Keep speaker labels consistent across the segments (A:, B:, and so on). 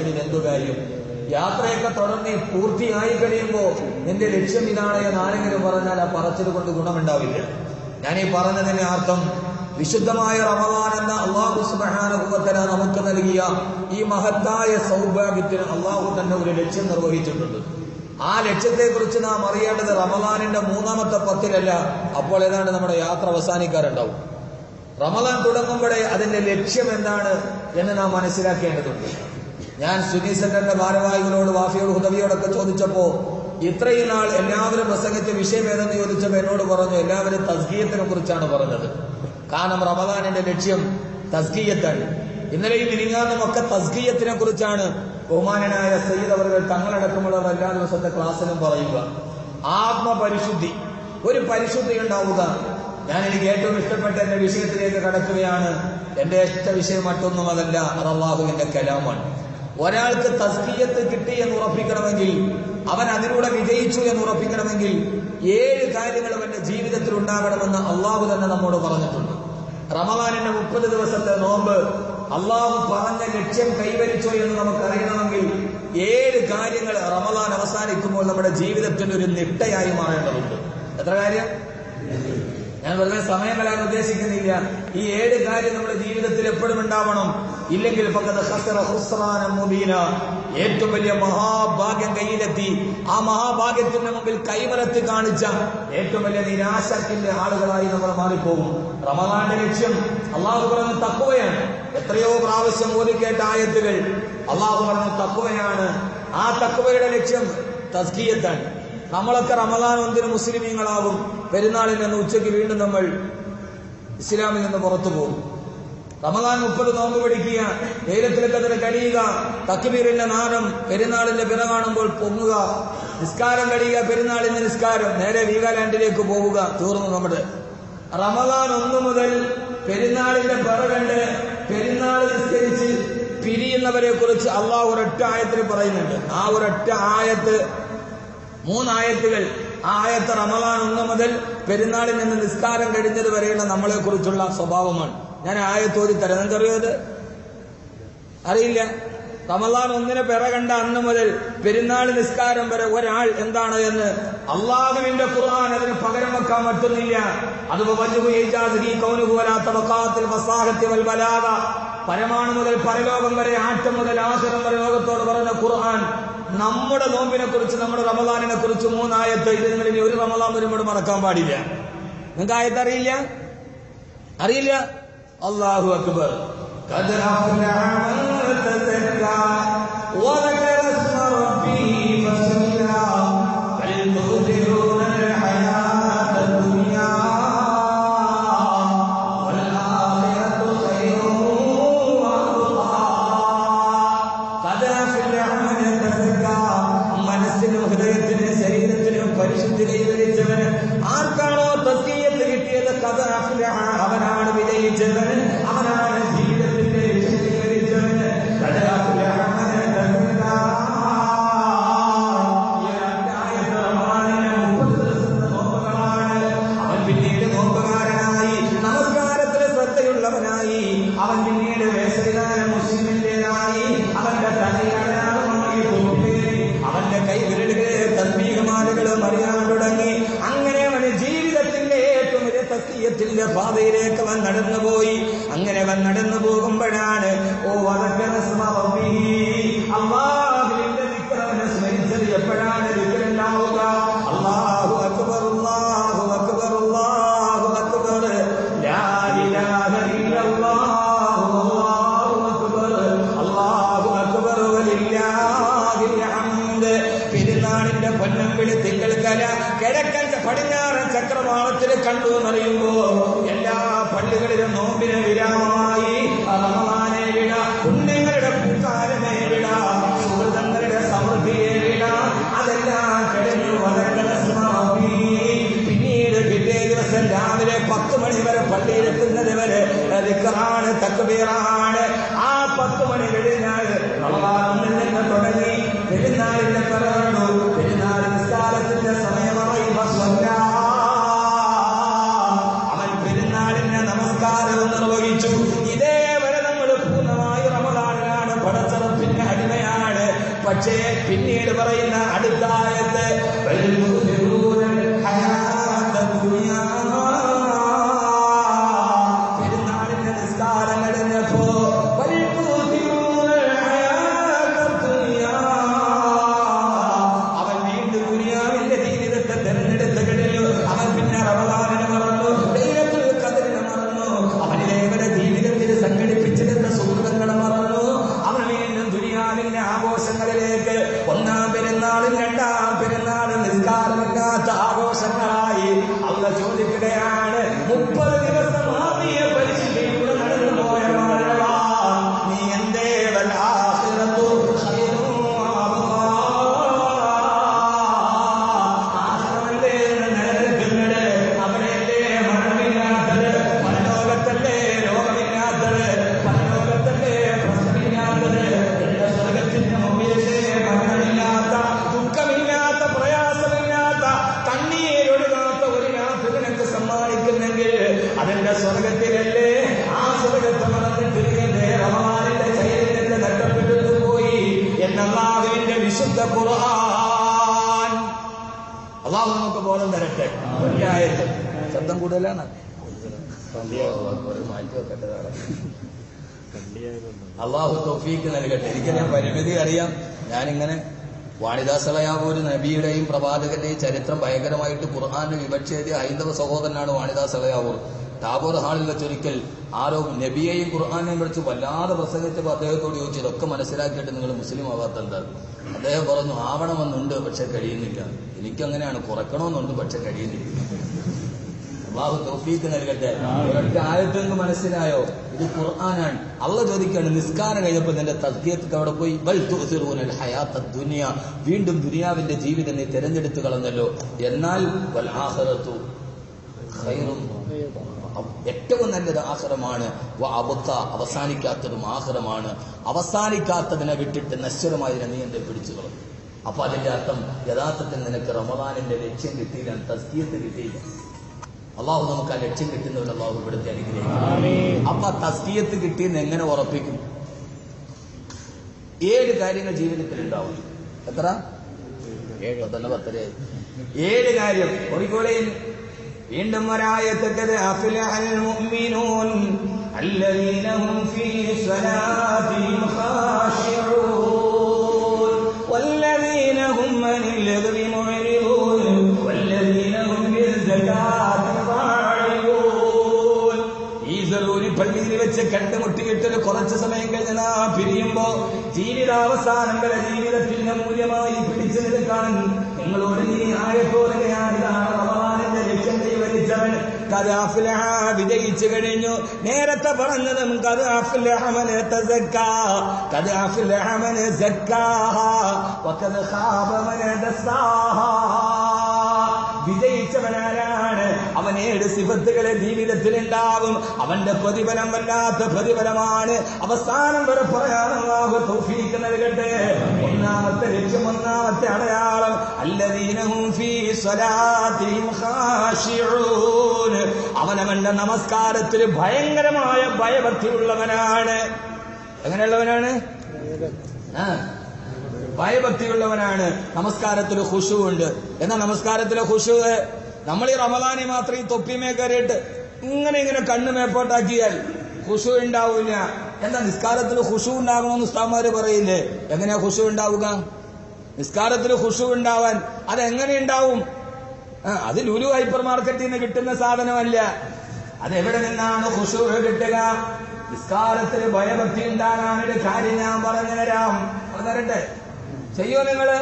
A: പറയുന്നതിന് എന്തു കാര്യം? യാത്രയൊക്കെ തുടർന്ന് പൂർത്തിയായി കഴിയുമ്പോൾ നിന്റെ ലക്ഷ്യം ഇതാണ് എന്ന് ആരെങ്കിലും പറഞ്ഞാൽ ആ പറച്ചിൽ കൊണ്ട് ഗുണമുണ്ടാവില്ല. ഞാനീ പറഞ്ഞതിന്റെ അർത്ഥം വിശുദ്ധമായ റമദാൻ എന്ന അല്ലാഹു സുബ്ഹാനഹു വ തആല നമുക്ക് നൽകിയ ഈ മഹത്തായ സൗഭാഗ്യത്തിന് അല്ലാഹു തന്നെ ഒരു ലക്ഷ്യം നിർവഹിച്ചിട്ടുണ്ട്. ആ ലക്ഷ്യത്തെക്കുറിച്ച് നാം അറിയേണ്ടത് റമദാനിന്റെ 3-ാമത്തെ 10-ലല്ല, അപ്പോൾ ഏതാണ്ട് നമ്മുടെ യാത്ര അവസാനിക്കാറുണ്ടാവും. റമദാൻ തുടങ്ങുമ്പോഴേ അതിന്റെ ലക്ഷ്യം എന്താണ് എന്ന് നാം മനസ്സിലാക്കേണ്ടതുണ്ട്. ഞാൻ സുന്നി സെന്ററിന്റെ ഭാരവാഹികളോട്, വാഫിയോട്, ഹുദവിയോടൊക്കെ ചോദിച്ചപ്പോ ഇത്രയും നാൾ എല്ലാവരും പ്രസംഗിച്ച വിഷയം ഏതെന്ന് ചോദിച്ചപ്പോൾ എന്നോട് പറഞ്ഞു എല്ലാവരും തസ്കിയത്തിനെ കുറിച്ചാണ് പറഞ്ഞത്. കാരണം റമദാനിന്റെ ലക്ഷ്യം തസ്കിയത്താണ്. ഇന്നലെയും മിനിങ്ങാന്നും ഒക്കെ തസ്കിയത്തിനെ കുറിച്ചാണ് ബഹുമാനനായ സയ്യിദ് അവറുകൾ തങ്ങളടക്കമുള്ള എല്ലാ ദിവസത്തെ ക്ലാസ്സിലും പറയുക. ആത്മപരിശുദ്ധി, ഒരു പരിശുദ്ധി ഉണ്ടാവുക. എനിക്ക് ഏറ്റവും ഇഷ്ടപ്പെട്ട എന്റെ വിഷയത്തിലേക്ക് കടക്കുകയാണ്. എന്റെ ഇഷ്ട വിഷയം മറ്റൊന്നും അതല്ല, അത് അല്ലാഹുവിന്റെ കലാമാണ്. ഒരാൾക്ക് തസ്കിയത്ത് കിട്ടി എന്ന് ഉറപ്പിക്കണമെങ്കിൽ, അവൻ അതിലൂടെ വിജയിച്ചു എന്ന് ഉറപ്പിക്കണമെങ്കിൽ 7 കാര്യങ്ങൾ അവന്റെ ജീവിതത്തിൽ ഉണ്ടാകണമെന്ന് അള്ളാഹു തന്നെ നമ്മോട് പറഞ്ഞിട്ടുണ്ട്. റമദാനിന്റെ 30 ദിവസത്തെ നോമ്പ് അള്ളാഹു പറഞ്ഞ ലക്ഷ്യം കൈവരിച്ചോ എന്ന് നമുക്കറിയണമെങ്കിൽ 7 കാര്യങ്ങൾ റമദാൻ അവസാനിക്കുമ്പോൾ നമ്മുടെ ജീവിതത്തിന്റെ ഒരു നിട്ടയായി മാറേണ്ടതുണ്ട്. എത്ര കാര്യം? ഞാൻ വെറുതെ സമയം കളയാൻ ഉദ്ദേശിക്കുന്നില്ല. ഈ 7 കാര്യം നമ്മുടെ ജീവിതത്തിൽ എപ്പോഴും ഉണ്ടാവണം. ഇല്ലെങ്കിൽ ഏറ്റവും വലിയ മഹാഭാഗ്യം കയ്യിലെത്തി, ആ മഹാഭാഗ്യത്തിന്റെ മുമ്പിൽ കൈമലത്ത് കാണിച്ച ഏറ്റവും വലിയ നിരാശത്തിന്റെ ആളുകളായി നമ്മൾ മാറിപ്പോകും. റമദാന്റെ ലക്ഷ്യം അള്ളാഹു പറഞ്ഞ തഖ്വയാണ്. എത്രയോ പ്രാവശ്യം ഓതിക്കേട്ട ആയത്തുകൾ അള്ളാഹു പറഞ്ഞ തഖ്വയാണ്. ആ തഖ്വയുടെ ലക്ഷ്യം തസ്കിയത്താണ്. നമ്മളൊക്കെ റമദാൻ 1 മുസ്ലിമീങ്ങളാവും. പെരുന്നാളിൽ നിന്ന് ഉച്ചയ്ക്ക് വീണ്ടും നമ്മൾ ഇസ്ലാമിൽ നിന്ന് പുറത്തു പോകും. റമദാൻ 30 നോമ്പ് പിടിക്കുക, ലൈലത്തുൽ ഖദ്ർ കഴിയുക, തക്ബീറിന്റെ നാദം, പെരുന്നാളിന്റെ പിറ കാണുമ്പോൾ പൊങ്ങുക, നിസ്കാരം കഴിയുക, പെരുന്നാളിന്റെ നിസ്കാരം, നേരെ വീഗാലാൻഡിലേക്ക് പോവുക. തീർന്നു നമ്മുടെ റമദാൻ 1 മുതൽ പെരുന്നാളിന്റെ പിറ കണ്ട് പെരുന്നാൾ നിസ്കരിച്ച് പിരിയുന്നവരെ കുറിച്ച് അള്ളാഹു ഒരൊറ്റ ആയത്തിൽ പറയുന്നുണ്ട്. ആ ഒരൊറ്റ ആയത്ത്, 3 ആയത്തുകൾ. ആ ആയത്ത് റമദാൻ 1 മുതൽ പെരുന്നാളിൽ നിന്ന് നിസ്കാരം കഴിഞ്ഞത് വരെയുള്ള നമ്മളെ കുറിച്ചുള്ള സ്വഭാവമാണ്. ഞാൻ ആയത്ത് ഓതി തരാം. നിങ്ങൾക്കറിയോ അത്? അറിയില്ല. റമദാൻ 1 പിറ കണ്ട അന്ന് മുതൽ പെരുന്നാൾ നിസ്കാരം വരെ ഒരാൾ എന്താണ് എന്ന് അള്ളാഹുവിന്റെ ഖുർആൻ അതിന് പകരം വെക്കാൻ പറ്റുന്നില്ല. പരമാണു മുതൽ പരലോകം വരെ, ആറ്റം മുതൽ ആഖിറം വരെ ലോകത്തോട് പറഞ്ഞ ഖുർആൻ നമ്മുടെ നോമ്പിനെ കുറിച്ച്, നമ്മുടെ റമദാനിനെ കുറിച്ച് 3 ആയത്ത്. ഇത് നിങ്ങൾ ഇനി ഒരു റമദാൻ വരുമ്പോൾ മറക്കാൻ പാടില്ല. നിങ്ങൾക്ക് ആയത്ത് അറിയില്ല? അറിയില്ല? അല്ലാഹു അക്ബർ. മനസ്സിനും ഹൃദയത്തിനും ശരീരത്തിനും പരിശുദ്ധി കൈവരിച്ചവന്, ആർക്കാണോ തസ്കിയത്ത് കിട്ടിയത്, അവനാണ് വിജയിച്ചവന്, അവനാണ് ജീവിതത്തിന്റെ ലക്ഷ്യം കൈവരിച്ചവന്. അവൻ പിന്നീട് നോമ്പുകാരനായി, നമസ്കാരത്തിന് ശ്രദ്ധയുള്ളവനായി, അവൻ പിന്നീട് വേസരിനായ മുസ്ലിമിന്റേതായി, അവന്റെ തലയാളമായി തോന്നേറി, അവന്റെ കൈവിരലുകളെ തസ്ബീഹുമാലകൾ അറിയാൻ തുടങ്ങി. അങ്ങനെ അവന് ജീവിതത്തിന്റെ ഏറ്റവും വലിയ തസ്കിയത്തിന്റെ പാതയിലേക്ക് അവൻ നടന്നുപോയി. അങ്ങനെ അവൻ നടന്നു പോകുമ്പോഴാണ് അല്ലാഹുവിന്റെ ദിക്ർ അവനെ സ്മരിച്ചത്. എപ്പോഴാണ് ദിക്റുണ്ടാവുക? അല്ലാഹു അക്ബർ, അല്ലാഹു അക്ബർ, അല്ലാഹു അക്ബർ, ലാ ഇലാഹ ഇല്ലല്ലാഹു, അല്ലാഹു അക്ബർ, അല്ലാഹു അക്ബർ, വലില്ലാഹിൽ ഹംദ്. പെരുന്നാളിന്റെ പൊന്നമ്പിളി തിങ്കൾ കിഴക്കൻ പടിഞ്ഞാറൻ ചക്രവാളത്തിൽ കണ്ടു എന്നറിയുമ്പോ എല്ലാ പള്ളികളിലും നോമ്പിന് വിരാമമായി. റമദാനെ വിട, പുണ്യങ്ങളുടെ പൂക്കാരനെ വിട, സുഹൃതങ്ങളുടെ സമൃദ്ധിയെ വിട, അതെല്ലാം കഴിഞ്ഞു. പിന്നീട് പിറ്റേ ദിവസം രാവിലെ 10 മണി വരെ പള്ളിയിലെത്തുന്നത് വരെ ദിക്റാണ്, തക്ബീറാണ്. ആ 10 മണി കഴിഞ്ഞാൽ റമദാനിൽ നിന്ന് തുടങ്ങി പെരുന്നാളിന്റെ പിറന്നു. പെരുന്നാൾ നിസ്കാരത്തിന്റെ സമയമായി അവൻ പെരുന്നാളിന്റെ നമസ്കാരവും പക്ഷേ പിന്നീട് പറയുന്ന അടുത്ത ആയത്ത് പെരുന്നാളിന്റെ നിസ്കാരം കഴിഞ്ഞപ്പോ അവൻ വീണ്ടും ദുനിയാവിന്റെ ജീവിതത്തെ തെരഞ്ഞെടുത്ത് കഴിഞ്ഞു. അവൻ പിന്നെ റമദാനിനെ മറന്നു, ലൈലത്തുൽ ഖദ്റിനെ മറന്നു, അവനിലേവരെ ജീവിതത്തിൽ സംഘടിപ്പിച്ചിരുന്ന സുഹൃത്തുക്കളെ മറന്നു. അവൻ വീണ്ടും ദുനിയാവിന്റെ ആഘോഷങ്ങളിലേക്ക് ഒന്നാം പെരുന്നാളും രണ്ടാം പെരുന്നാളും നിസ്കാരമില്ലാത്ത ആഘോഷങ്ങളായി അള്ളാഹ് ചോദിക്കുകയാണ്. 30 ദിവസം ആത്മീയ പരിശീലനത്തിലൂടെ നടന്നു പോയ മാനവാ, നീ എന്തേ വൽആഖിറത്തു ഖൈറുൻ വഅബ്ഖാ, ആഖിറത്തല്ലേ നിലനിൽക്കുന്നത്, അവിടെയല്ലേ മരണമില്ലാത്തത്, പരലോകത്തല്ലേ രോഗമില്ലാത്തത്, പരലോകത്തല്ലേ പ്രശ്നമില്ലാത്തത്, എന്റെ സ്വർഗത്തിന്റെ മുമ്പിലല്ലേ മരണമില്ലാത്ത, ദുഃഖമില്ലാത്ത, പ്രയാസമില്ലാത്ത, കണ്ണീരൊഴുകാത്ത ഒരു രാത്രി നിനക്ക് സമ്മാനിക്കുന്നെങ്കിൽ അതെന്റെ സ്വർഗത്തിലല്ലേ. ആ സ്വർഗത്തെ മറന്നിട്ട് എന്റെ റമദാനിന്റെ ചൈതന്യത്തെ നഷ്ടപ്പെട്ടു പോയി എന്ന അല്ലാഹുവിന്റെ വിശുദ്ധ ഖുർആൻ. അല്ലാഹു നമുക്ക് ബോധം തരട്ടെ. ഒരായത്ത് ശബ്ദം കൂടുതലാണ്, മാറ്റി വെക്കേണ്ടതാണ്. അള്ളാഹു തൗഫീക്ക് നൽകട്ടെ. എനിക്കറിയാം, പരിമിതി അറിയാം. ഞാനിങ്ങനെ വാണിദാസളയാവൂർ നബിയുടെയും പ്രവാചകന്റെയും ചരിത്രം ഭയങ്കരമായിട്ട് ഖുർആാനിൽ വിവക്ഷ എഴുതിയ ഹൈന്ദവ സഹോദരനാണ് വാണിദാസളയാവൂർ. ടാബോർ ഹാളിൽ വെച്ചൊരിക്കൽ ആരോ നബിയെയും ഖുർആാനെയും വിളിച്ച് വല്ലാതെ പ്രസംഗിച്ചപ്പോൾ അദ്ദേഹത്തോട് ചോദിച്ചു, ഇതൊക്കെ മനസ്സിലാക്കിയിട്ട് നിങ്ങൾ മുസ്ലിം ആവാത്ത എന്താണ്? അദ്ദേഹം പറഞ്ഞു, ആവണമെന്നുണ്ട് പക്ഷെ കഴിയുന്നില്ല. എനിക്കങ്ങനെയാണ്, കുറയ്ക്കണമെന്നുണ്ട് പക്ഷെ കഴിയുന്നില്ല. അല്ലാഹു തൗഫീഖ് നൽകട്ടെ. ഒരൊറ്റ ആയത്ത് നിങ്ങൾക്ക് മനസ്സിലായോ? ഇത് ഖുർആനാണ്. അള്ളാഹ് ചോദിക്കുകയാണ്, നിസ്കാരം കഴിഞ്ഞപ്പോൾ നിന്റെ തസ്കിയത്ത് അവിടെ പോയി. ബൽ തുഅ്സിറൂനൽ ഹയാത്തദ് ദുനിയ, വീണ്ടും ദുനിയാവിന്റെ ജീവിതം നീ തെരഞ്ഞെടുത്തു കളഞ്ഞല്ലോ. എന്നാൽ വൽ ആഖിറത്തു ഖൈറുൻ, ഏറ്റവും നല്ലത് ആഖിറമാണ്. വഅബ്ഖ, അവസാനിക്കാത്തതും ആഖിറമാണ്. അവസാനിക്കാത്തതിനെ വിട്ടിട്ട് നശ്വരമായതിനെ നീ എന്നെ പിടിച്ചു കളഞ്ഞു. അപ്പൊ അതിന്റെ അർത്ഥം യഥാർത്ഥത്തിൽ നിനക്ക് റമദാനിന്റെ ലക്ഷ്യം കിട്ടിയില്ല, തസ്കിയത്ത് കിട്ടിയില്ല. അള്ളാഹു നമുക്ക് ആ ലക്ഷ്യം കിട്ടുന്നവർ അള്ളാഹു ഇവിടുത്തെ അനുഗ്രഹിക്കും. അപ്പൊ തസ്കിയത്ത് കിട്ടിയെന്ന് എങ്ങനെ ഉറപ്പിക്കും? 7 കാര്യങ്ങൾ ജീവിതത്തിൽ ഉണ്ടാവും. എത്ര? 10 7 കാര്യം. ഒരിക്കലും വീണ്ടും ഒരായത്ത് അഫ്ലഹൽ മുഅ്മിനൂൻ അല്ലദീന ഹും ഫീ സ്വലാത്തിഹിം ഖാശിഊൻ വല്ലദീന ഹും അനിൽ ലഗ്വി മുഅ്രിദൂൻ വല്ലദീന ഹും ബിസ്സകാത്തി റാഇഊൻ. ഈ സലൂരി പള്ളിയിൽ വെച്ച് കണ്ടുമുട്ടിയിട്ടൊരു കുറച്ച് സമയം കഴിഞ്ഞ് നാം പിരിയുമ്പോ ജീവിതാവസാനം വരെ ജീവിതത്തിന്റെ മൂല്യമായി പിടിച്ചു നിൽക്കാൻ നിങ്ങളോട് നീ ആയത്തോടുകയാണ്. ഇതാണ് റമദാനിന്റെ ലക്ഷ്യം കൈവരിച്ചവൻ ഖദ് അഫ്ലഹ, വിജയിച്ചു കഴിഞ്ഞു. നേരത്തെ പറഞ്ഞതും ഖദ് അഫ്ലഹ മൻ തസക്കാ, ഖദ് അഫ്ലഹ മൻ സക്കാഹ വഖദ് ഖാബ മൻ ദസ്സാഹ. വിജയിച്ചവനാരാണ്? അവൻ 7 സിഫത്തുകളെ ജീവിതത്തിൽ ഉണ്ടാവും. അവന്റെ പ്രതിഫലം വല്ലാത്ത പ്രതിഫലമാണ്. അവസാനം വരെ പറയാൻ അല്ലാഹു തൗഫീഖ് നൽകട്ടെ. ഒന്നാമത്തെ ലക്ഷ്യം, ഒന്നാമത്തെ അടയാളം അല്ലദീന ഹും ഫീ സ്വലാത്തിഹിം ഖാശിഊൻ, അവനവന്റെ നമസ്കാരത്തിൽ ഭയങ്കരമായ ഭയഭക്തിയുള്ളവനാണ്. എങ്ങനെയുള്ളവനാണ്? ഭയഭക്തിയുള്ളവനാണ്. നമസ്കാരത്തിൽ ഖുശൂ ഉണ്ട്. എന്നാൽ നമസ്കാരത്തിലെ ഖുശൂ നമ്മൾ ഈ റമദാനി മാത്രം ഈ തൊപ്പിമേ കയറിയിട്ട് ഇങ്ങനെ കണ്ണ് മേപ്പോട്ടാക്കിയാൽ ഖുശൂ ഉണ്ടാവില്ല. എന്താ നിസ്കാരത്തിൽ ഖുശൂ ഉണ്ടാകണമെന്ന് ഉസ്താദ്മാര് പറയില്ലേ? എങ്ങനെയാ ഖുശൂ ഉണ്ടാവുക? നിസ്കാരത്തിൽ ഖുശൂ ഉണ്ടാവാൻ അതെങ്ങനെ ഉണ്ടാവും? അത് ലുലു ഹൈപ്പർ മാർക്കറ്റിൽ നിന്ന് കിട്ടുന്ന സാധനമല്ല. അതെവിടെ നിന്നാണ് ഖുശൂ കിട്ടുക? നിസ്കാരത്തിൽ ഭയഭക്തി ഉണ്ടാകാനൊരു കാര്യം ഞാൻ പറഞ്ഞു തരാം. തരട്ടെ, ചെയ്യോ നിങ്ങള്?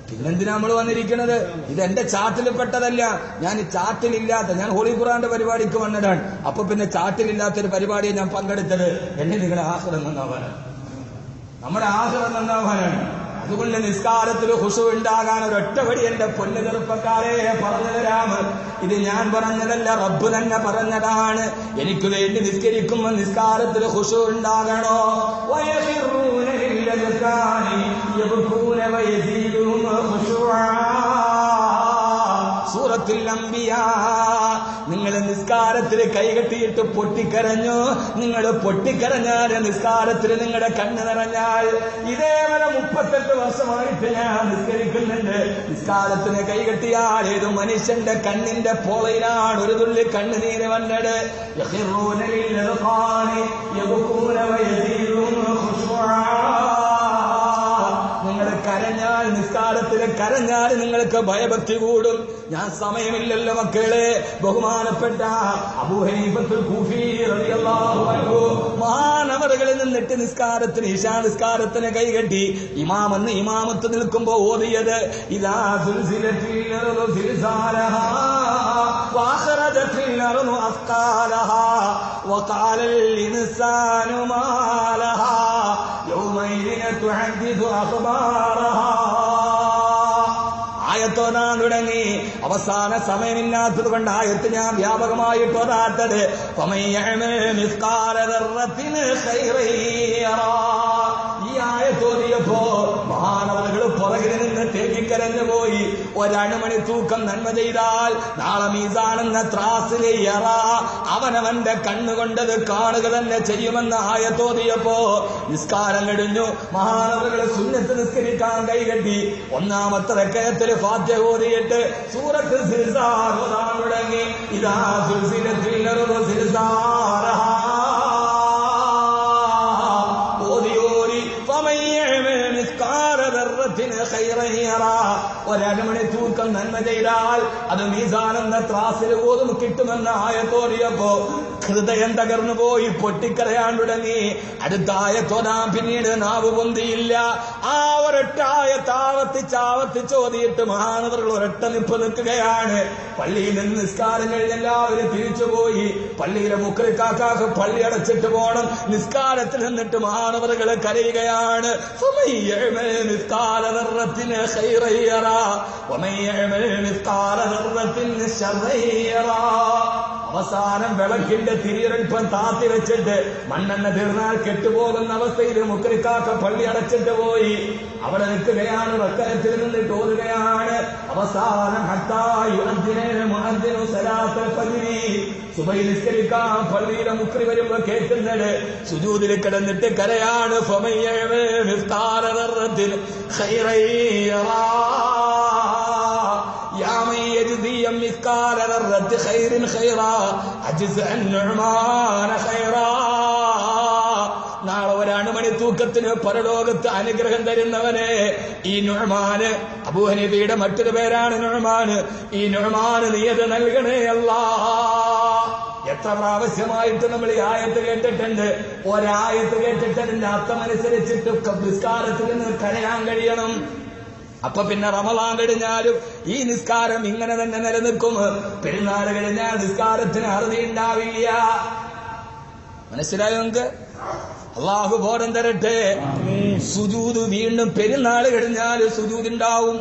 A: പിന്നെന്തിനാ നമ്മൾ വന്നിരിക്കുന്നത്? ഇത് എന്റെ ചാർട്ടിൽ പെട്ടതല്ല. ഞാൻ ഈ ചാർട്ടിലില്ലാത്ത, ഞാൻ ഹോളി ഖുർആന്റെ പരിപാടിക്ക് വന്നതാണ്. അപ്പൊ പിന്നെ ചാർട്ടിലില്ലാത്തൊരു പരിപാടിയെ ഞാൻ പങ്കെടുത്തത്. എന്നെ നിങ്ങളുടെ ആഖിറത്ത് നന്നാവാനാണ്, നമ്മുടെ ആഖിറത്ത് നന്നാവാനാണ്. അതുകൊണ്ട് നിസ്കാരത്തിൽ ഖുശൂ ഉണ്ടാകാൻ ഒരൊറ്റ വഴി എന്റെ പൊന്നു ചെറുപ്പക്കാരെ പറഞ്ഞു തരാം. ഇത് ഞാൻ പറഞ്ഞതല്ല, റബ്ബ് തന്നെ പറഞ്ഞതാണ്. എനിക്ക് വേണ്ടി നിസ്കരിക്കുമ്പോൾ നിസ്കാരത്തിൽ ഖുശൂ ഉണ്ടാകണോ? വയഖിറൂന ലില്ലദ്കാനി യബ്കൂന വയസീദുഹും ഖുശൂആ. സൂറത്തുൽ അംബിയാ. നിങ്ങൾ നിസ്കാരത്തിൽ കൈകെട്ടിയിട്ട് പൊട്ടിക്കരഞ്ഞു. നിങ്ങൾ പൊട്ടിക്കരഞ്ഞാൽ നിസ്കാരത്തിൽ നിങ്ങളുടെ കണ്ണ് നിറഞ്ഞാൽ ഇതേവരെ 48 വർഷമായിട്ട് ഞാൻ നിസ്കരിക്കുന്നുണ്ട്. നിസ്കാരത്തിന് കൈകെട്ടിയാൽ ഏത് മനുഷ്യന്റെ കണ്ണിന്റെ പോളയിലാണ് ഒരു തുള്ളി കണ്ണുനീര് വന്നത്. നിങ്ങൾ കരഞ്ഞാൽ, നിസ്കാരത്തിന് കരഞ്ഞാൽ നിങ്ങൾക്ക് ഭയഭക്തി കൂടും. ഞാൻ സമയമില്ലല്ലോ മക്കളെ. ബഹുമാനപ്പെട്ട അബൂ ഹനീഫത്തുൽ കൂഫി റളിയല്ലാഹു അൻഹു മഹാനവറുകളിൽ നിന്നിട്ട് നിസ്കാരത്തിന്, ഇശാ നിസ്കാരത്തിന് കൈകെട്ടി ഇമാമെന്ന് ഇമാമത്ത് നിൽക്കുമ്പോ ഓതിയത് ഇദാ സുൽസിലത്തിൽ അർളു സിൽസാലഹാ വഅഖറജത്തിൽ അർളു അസ്ഖാലഹാ വഖാലൽ ഇൻസാനു മാ ലഹാ യൗമൈദിൻ തുഹദ്ദിഥു അഖ്ബാറഹാ. ആയത്തോനാൻ തുടങ്ങി. അവസാന സമയമില്ലാത്തത് കൊണ്ട് ആയത്ത് ഞാൻ വ്യാപകമായിട്ട് ഓതാത്തത്. ഈ ആയത്തോതിയപ്പോ മഹാനവറുകൾ പുറകിൽ നിന്ന് തേക്കിക്കരഞ്ഞു പോയി. ഒരണുമണി തൂക്കം നന്മ ചെയ്താൽ നാളെ മീസാനെന്ന ത്രാസിലെ യറ, അവനവന്റെ കണ്ണുകൊണ്ടത് കാണുക തന്നെ ചെയ്യുമെന്ന ആയത്തോതിയപ്പോ നിസ്കാരം കഴിഞ്ഞു. മഹാനവറുകൾ സുന്നത്ത് നിസ്കരിക്കാൻ കൈകെട്ടി. ഒന്നാമത്തെ റക്അത്തിൽ ഫാത്തിഹ ഓതിയിട്ട് സൂറത്ത് സിൽസാൽ ഓതാൻ തുടങ്ങി. ഇദാ സുൽസിലത്തിൽ അർളു സിൽസാലഹാ ഒരണുമണി തൂക്കം നന്മ ചെയ്താൽ അത് മീസാനെന്ന ത്രാസിൽ ഓതും കിട്ടുമെന്ന ആയത്തോറിയപ്പോ ഹൃദയം തകർന്നു പോയി, പൊട്ടിക്കരയാൻ തുടങ്ങി. അടുത്ത ആയത്തോതാൻ പിന്നീട് നാവ് പൊന്തിയില്ല. ആ ഒരൊറ്റ ആയത്താവർത്തിച്ചോതിയിട്ട് മഹാനവറുകൾ ഒരൊറ്റ നിപ്പ് നിൽക്കുകയാണ്. പള്ളിയിൽ നിന്ന് നിസ്കാരം കഴിഞ്ഞ് എല്ലാവരും തിരിച്ചുപോയി. പള്ളിയിലെ മുക്രിക്കാക്കാക്ക് പള്ളി അടച്ചിട്ട് പോകണം. നിസ്കാരത്തിൽ നിന്നിട്ട് മഹാനവറുകൾ കരയുകയാണ്. അവസാനം വിളക്കിന്റെ തിരിയൽപ്പം താത്തി വെച്ചിട്ട് മണ്ണെണ്ണ തീർന്നാൽ കെട്ടുപോകുന്ന അവസ്ഥയിൽ മുക്രിക്കാക്ക പള്ളി അടച്ചിട്ട് പോയി. അവിടെ നിൽക്കുകയാണ്. റക്അത്തിൽ നിന്നിട്ട് ഓതുകയാണ്. അവസാനം സുബഹി നിസ്കരിക്കാൻ പള്ളിയിലെ മുക്രി വരുമ്പോ കേൾക്കുന്നത് സുജൂദിൽ കിടന്നിട്ട് കരയാണ്. നാളെ ഒരണുമണി തൂക്കത്തിന് പരലോകത്ത് അനുഗ്രഹം തരുന്നവനെ ഈ നുഅ്മാന്, അബൂ ഹനീഫയുടെ മറ്റൊരു പേരാണ് നുഅ്മാന്. ഈ നുഅ്മാന് നീയത് നൽകണേ അല്ലാഹ്. എത്ര പ്രാവശ്യമായിട്ട് നമ്മൾ ഈ ആയത്ത് കേട്ടിട്ടുണ്ട്. ഒരായത്ത് കേട്ടിട്ട് അതിന്റെ അർത്ഥമനുസരിച്ചിട്ട് നിസ്കാരത്തിൽ നിന്ന് കരയാൻ കഴിയണം. അപ്പൊ പിന്നെ റമളാൻ കഴിഞ്ഞാലും ഈ നിസ്കാരം ഇങ്ങനെ തന്നെ നിലനിൽക്കും. പെരുന്നാൾ കഴിഞ്ഞാൽ നിസ്കാരത്തിന് അറുതി ഉണ്ടാവില്ല. മനസ്സിലായോ നിങ്ങൾക്ക്? അള്ളാഹു ബോധം തരട്ടെ. സുജൂദ് വീണ്ടും പെരുന്നാൾ കഴിഞ്ഞാൽ സുജൂദ് ഉണ്ടാവും.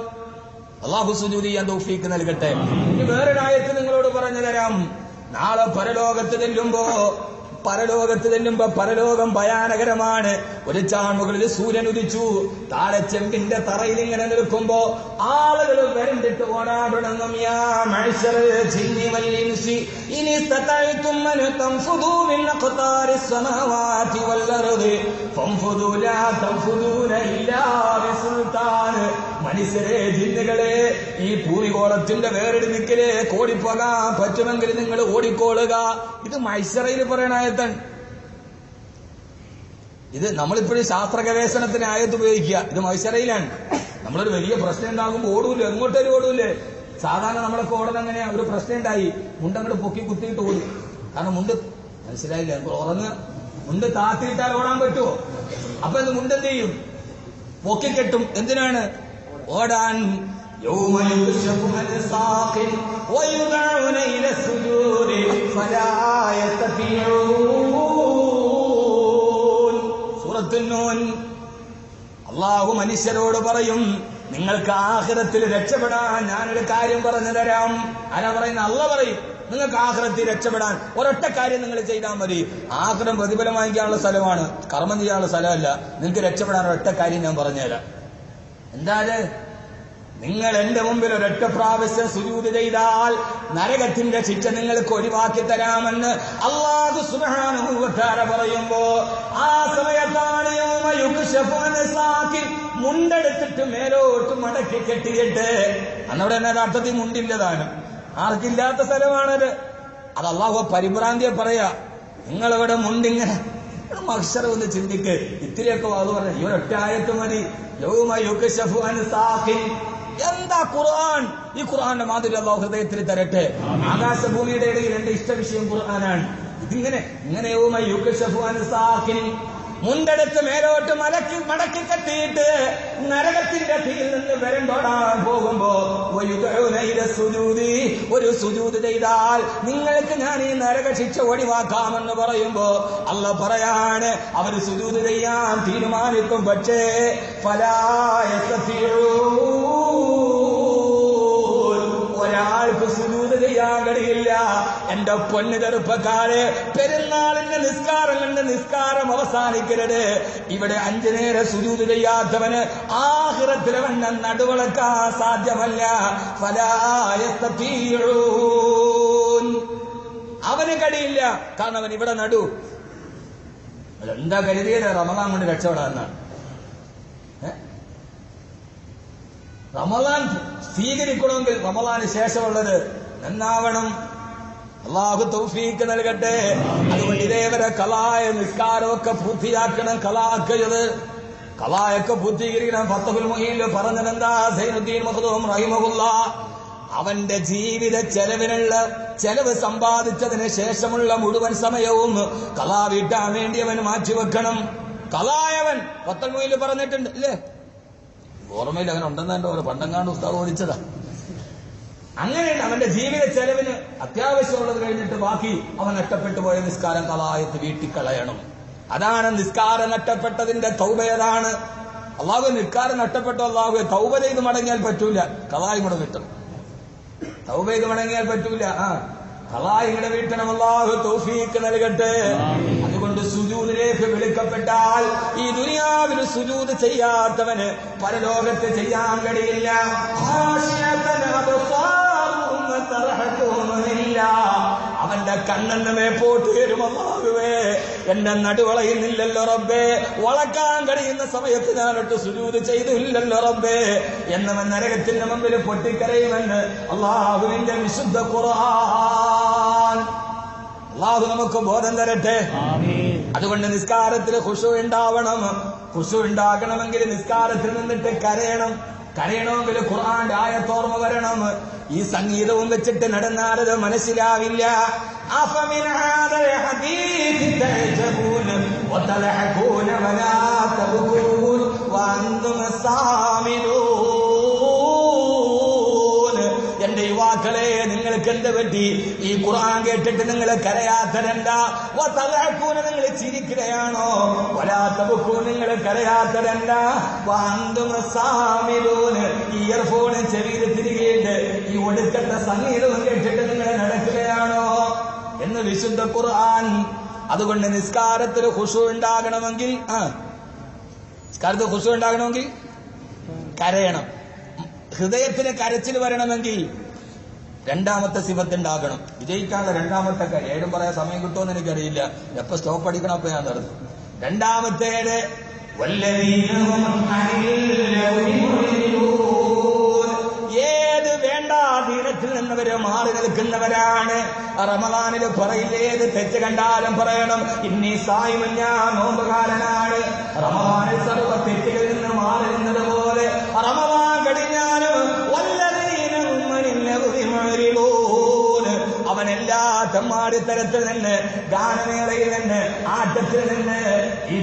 A: അള്ളാഹു സുജൂദ് ചെയ്യാൻ തൗഫീക്ക് നൽകട്ടെ. ഇനി വേറൊരായത്ത് നിങ്ങളോട് പറഞ്ഞു തരാം. നാളെ പരലോകത്ത് ചെല്ലുമ്പോ പരലോകം ഭയാനകരമാണ്. ഒരു ചാൺമുകളിൽ സൂര്യൻ ഉദിച്ചു. താഴെ ചെമ്പിന്റെ തറയിൽ ഇങ്ങനെ നിൽക്കുമ്പോ ആളുകൾ വരണ്ടിട്ട് ഓടാൻ തുടങ്ങും. യാ മഅ്ശറൽ ജിന്നി വൽ ഇൻസി ഇൻ ഇസ്തതഅ്തും അൻ തൻഫുദൂ മിൻ അഖ്താരിസ് സമാവാതി വൽ അർദി ഫൻഫുദൂ ലാ തൻഫുദൂന ഇല്ലാ ബിസുൽത്താൻ. മനുഷ്യരെ, ജിന്നുകളെ, ഈ ഭൂമിഗോളത്തിന്റെ വേറൊരു ദിക്കിലേക്ക് ഓടിപ്പോകാൻ പറ്റുമെങ്കിൽ നിങ്ങൾ ഓടിക്കോളുക. ഇത് മഅ്ശറയിൽ പറയണ ആയത്താണ്. ഇത് നമ്മളിപ്പോഴും ശാസ്ത്ര ഗവേഷണത്തിന് ആയത്ത് ഉപയോഗിക്കുക. ഇത് മഅ്ശറയിലാണ്. നമ്മളൊരു വലിയ പ്രശ്നം ഉണ്ടാകുമ്പോൾ ഓടൂല്ലേ, എങ്ങോട്ടേലും ഓടൂല്ലേ. സാധാരണ നമ്മളൊക്കെ ഓടണം എങ്ങനെയാ? ഒരു പ്രശ്നം ഉണ്ടായി മുണ്ടങ്ങോട്ട് പൊക്കി കുത്തിയിട്ട് ഓടും. കാരണം മുണ്ട് മനസ്സിലായില്ല, ഉറങ്ങ് മുണ്ട് താത്തിയിട്ടാൽ ഓടാൻ പറ്റുമോ? അപ്പൊ ഇത് മുണ്ടെന്ത് ചെയ്യും? പൊക്കിക്കെട്ടും. എന്തിനാണ്? ഓടാൻ. അള്ളാഹു മനുഷ്യരോട് പറയും, നിങ്ങൾക്ക് ആഖിറത്തിൽ രക്ഷപ്പെടാൻ ഞാനൊരു കാര്യം പറഞ്ഞു തരാം. ആരാ പറയുന്നത്? അള്ളാഹ് പറയും, നിങ്ങൾക്ക് ആഖിറത്തിൽ രക്ഷപ്പെടാൻ ഒരൊറ്റ കാര്യം നിങ്ങൾ ചെയ്താൽ മതി. ആഖിറം പ്രതിഫലം വാങ്ങിക്കാനുള്ള സ്ഥലമാണ്, കർമ്മം ചെയ്യാനുള്ള സ്ഥലമല്ല. നിങ്ങൾക്ക് രക്ഷപ്പെടാൻ ഒരൊറ്റ കാര്യം ഞാൻ പറഞ്ഞുതരാം. എന്താ? നിങ്ങൾ എന്റെ മുമ്പിൽ ഒരൊറ്റ പ്രാവശ്യം സുജൂദ് ചെയ്താൽ നരകത്തിന്റെ ശിക്ഷ നിങ്ങൾക്ക് ഒഴിവാക്കി തരാമെന്ന് അല്ലാഹു സുബ്ഹാനഹു വ തആല പറയുമ്പോ ആ സമയത്താണ് യൗമ യുക്ശഫു അൻ സാഖിൻ, മുണ്ടെടുത്തിട്ട് മേലോട്ട് മടക്കി കെട്ടിയിട്ട്, അന്നവിടെ യഥാർത്ഥത്തിൽ മുണ്ടില്ലതാണ്, ആർക്കില്ലാത്ത സ്ഥലമാണത്. അത് അല്ലാഹു പരിഭ്രാന്തിയെ പറയാ. നിങ്ങളിവിടെ മുണ്ടിങ്ങനെ മഹ്ശർ ഒന്ന് ചിന്തിക്ക്. ഇത്തിരിയൊക്കെ അത് പറഞ്ഞു ഈ ഒരൊറ്റ ആയത്ത് മതി. യൗമ യുക്ശഫു അൻ സാഖിൻ. എന്താ ഖുർആൻ? ഈ ഖുർആന്റെ മാധുര്യം അല്ലാഹു ഹൃദയത്തിൽ തരട്ടെ. ആകാശഭൂമിയുടെ ഇടയിൽ എന്റെ ഇഷ്ടവിഷയം ഖുർആനാണ്. ഇതിങ്ങനെ യൗമ യുക്ശഫു അൻ സാഖിൻ, മുണ്ടെടുത്ത് മേലോട്ട് മടക്കി കെട്ടിയിട്ട് നരകത്തിന്റെ തീയിൽ നിന്ന് വരണ്ടോടാൻ പോകുമ്പോ ഒരു സുജൂദ് ചെയ്താൽ നിങ്ങൾക്ക് ഞാൻ ഈ നരക ശിക്ഷ ഒഴിവാക്കാമെന്ന് പറയുമ്പോ അല്ലാഹു പറയാണ് അവർ സുജൂദ് ചെയ്യാൻ തീരുമാനിക്കും, പക്ഷേ ഫലാ യസ്തതിഊൻ, ഒരാൾക്ക് സുജൂദ് ചെയ്യാൻ കഴിയില്ല. എന്റെ പൊന്നു ചെറുപ്പക്കാരെ, പെരുന്നാളിന്റെ നിസ്കാരം അവസാനിക്കരുത്. ഇവിടെ 5 നേരം സുജൂദ് ചെയ്യാത്തവന് ആഖിറത്തിലവന് നടുവളക്കാൻ സാധ്യമല്ല. ഫലാ യസ്തതിഊൻ, അവന് കഴിയില്ല. കാരണം അവൻ ഇവിടെ നടു. എന്താ കരുതിയത്? റമദാൻ കൊണ്ട് രക്ഷപ്പെടാന്നാണ്. റമദാൻ സ്വീകരിക്കണമെങ്കിൽ റമദാന് ശേഷമുള്ളത് നന്നാവണം. അല്ലാഹു തൗഫീഖ് നൽകട്ടെ. അതുകൊണ്ട് ഇതേവരെ കലായ നിസ്കാരമൊക്കെ പൂർത്തിയാക്കണം. കലായൊക്കെ പൂർത്തീകരിക്കണം. ഫത്ഹുൽ മുഈനിൽ പറഞ്ഞതെന്താ? സൈനുദ്ദീൻ മഖ്ദൂം റഹിമഹുല്ലാഹ് അവന്റെ ജീവിത ചെലവ് സമ്പാദിച്ചതിന് ശേഷമുള്ള മുഴുവൻ സമയവും കലാ വീട്ടാൻ വേണ്ടി അവൻ മാറ്റിവെക്കണം. കലായവൻ ഫത്ഹുൽ മുഈനിൽ പറഞ്ഞിട്ടുണ്ട് ഇല്ലേ? ഓർമ്മയിൽ അങ്ങനെ ഉണ്ടെന്ന് എന്റെ ഓരോ പണ്ടങ്ങാണ്ട് ഉസ്താദ് ഓടിച്ചതാ. അങ്ങനെയാണ് അവന്റെ ജീവിത ചെലവിന് അത്യാവശ്യമുള്ളത് കഴിഞ്ഞിട്ട് ബാക്കി അവൻ നഷ്ടപ്പെട്ടു പോയ നിസ്കാരം കലായത്ത് വീട്ടിക്കളയണം. അതാണ് നിസ്കാരം നഷ്ടപ്പെട്ടതിന്റെ തൗബയതാണ്. അല്ലാഹു നിസ്കാരം നഷ്ടപ്പെട്ടോ അല്ലാഹു തൗബ ചെയ്ത് മടങ്ങിയാൽ പറ്റൂല, കലായും കൂടെ കിട്ടും. തൗബ ചെയ്ത് മടങ്ങിയാൽ പറ്റൂല, കലായും കൂടെ വീട്ടണം. അല്ലാഹു തൗഫീഖ് നൽകട്ടെ. അതുകൊണ്ട് സുജൂദിലേക്ക് വിളിക്കപ്പെട്ടാൽ ഈ ദുനിയാവിൽ സുജൂദ് ചെയ്യാത്തവന് പരലോകത്ത് ചെയ്യാൻ കഴിയില്ല. അവന്റെ കണ്ണെന്ന് മേപ്പോട്ട് വരും. അല്ലാഹുവേ, എന്റെ നടുവളയുന്നില്ലല്ലോ റബ്ബേ, വളക്കാൻ കഴിയുന്ന സമയത്ത് ഞാനൊട്ട് സുജൂദ് ചെയ്തില്ലല്ലോ റബ്ബേ എന്നവൻ നരകത്തിന്റെ മുമ്പിൽ പൊട്ടിക്കരയുമെന്ന് അല്ലാഹുവിന്റെ വിശുദ്ധ ഖുർആൻ. അല്ലാഹു നമുക്ക് ബോധം തരട്ടെ. അതുകൊണ്ട് നിസ്കാരത്തിൽ ഖുശൂ ഉണ്ടാവണം. ഖുശൂ ഉണ്ടാകണമെങ്കിൽ നിസ്കാരത്തിൽ നിന്നിട്ട് കരയണമെങ്കിൽ ഖുർആന്റെ ആയത്തോർമ്മ വരണം. ഈ സംഗീതവും വെച്ചിട്ട് നടന്നാലത് മനസ്സിലാവില്ല. അഫമിൻ ഹാദൽ ഹദീസ് തഅജബൂന വതലഹകൂന വലാ തബ്കൂൻ വഅൻതും സാമിലൂൻ. എന്റെ യുവാക്കളെ, നിങ്ങൾക്ക് എന്ത് പറ്റി? ഈ ഖുർആൻ കേട്ടിട്ട് നിങ്ങൾ കരയാത്തതെന്താ? വതലഹകൂന, നിങ്ങൾ ചിരിക്കുകയാണോ? വലാ തബ്കൂൻ, നിങ്ങൾ കരയാത്തതെന്താ? വഅൻതും സാമിലൂൻ, ഇയർഫോൺ ചെവിയിൽ തിരികെയുണ്ട്, ഈ ഒടുക്കത്തെ സംഗീതവും കേട്ടിട്ട് നിങ്ങൾ നടക്കുകയാണോ എന്ന് വിശുദ്ധ ഖുർആൻ. അതുകൊണ്ട് നിസ്കാരത്തിൽ ഖുശൂ ഉണ്ടാകണമെങ്കിൽ കരയണം. ഹൃദയത്തിന് കരച്ചിൽ വരണമെങ്കിൽ രണ്ടാമത്തെ സിഫത്ത് ഉണ്ടാകണം. വിജയിക്കാനുള്ള രണ്ടാമത്തെ കാര്യം ഏടും പറയാൻ സമയം കിട്ടുമെന്ന് എനിക്കറിയില്ല. എപ്പോ സ്റ്റോപ്പ് അടിക്കണം അപ്പൊ ഞാൻ നടന്നു. രണ്ടാമത്തേത് ഏത് വേണ്ടാധീനത്തിൽ നിന്നവര് മാറി നിൽക്കുന്നവരാണ്. റമദാനിൽ പറയില്ല, ഏത് തെറ്റ് കണ്ടാലും പറയണം ഇന്നീ സായിമൻ, ഞാൻ നോമ്പുകാരനാണ്. റമദാനിൽ സർവ്വ തെറ്റുകളിൽ നിന്ന് മാറി നിന്നതുപോലെ റമദാൻ കഴിഞ്ഞാലും അവൻ എല്ലാ തെമ്മാടിത്തരത്തിൽ നിന്ന്, ഗാനമേളയിൽ നിന്ന്, ആട്ടത്തിൽ നിന്ന്, ഈ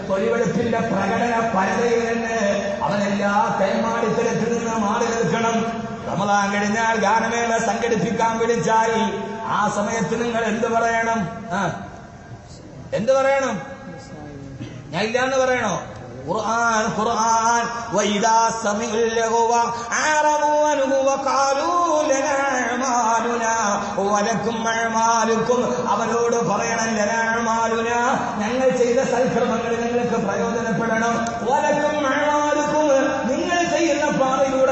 A: തൊഴിവെടുപ്പിന്റെ പ്രകടന പരതയിൽ നിന്ന് അവനെല്ലാ തെമ്മാടിത്തരത്തിൽ നിന്ന് മാറി നിൽക്കണം. റമദാൻ കഴിഞ്ഞാൽ ഗാനമേള സംഘടിപ്പിക്കാൻ വിളിച്ചാൽ ആ സമയത്ത് നിങ്ങൾ എന്ത് പറയണം? ഞാൻ ഇല്ലാന്ന് പറയണോ? ഖുർആൻ വഇദാ സമിഉ ലഹവ അറദു അൻഹു വഖാലൂ ലനാ അഅമാലുനാ വലക്കും അഅമാലുക്കും. അവരോട് പറയണം ലനാ അഅമാലുനാ, ഞങ്ങൾ ചെയ്ത സൽക്കർമ്മങ്ങൾ നിങ്ങൾക്ക് പ്രയോജനപ്പെടണം. വലക്കും അഅമാലുക്കും, നിങ്ങൾ ചെയ്യുന്ന പാതയിലൂടെ